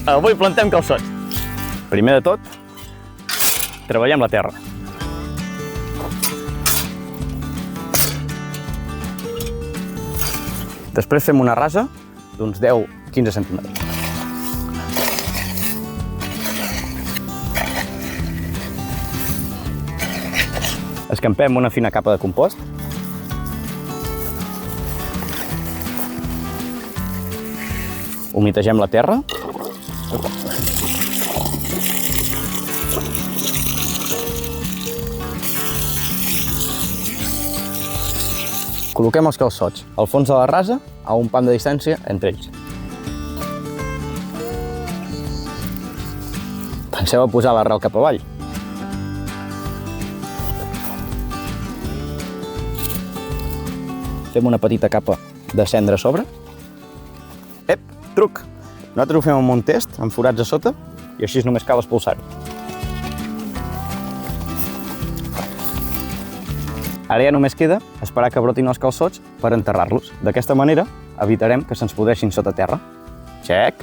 Avui plantem calçots. Primer de tot, treballem la terra. Després fem una rasa d'uns 10-15 centímetres. Escampem una fina capa de compost. Humitegem la terra. Col·loquem els calçots al fons de la rasa a un pam de distància entre ells. Penseu a posar l'arrel cap avall. Fem una petita capa de cendra a sobre. Truc! Nosaltres ho fem amb un test, amb forats a sota, i així només cal expulsar-ho. Ara ja només queda esperar que brotin els calçots per enterrar-los. D'aquesta manera evitarem que se'ns podreixin sota terra. Check!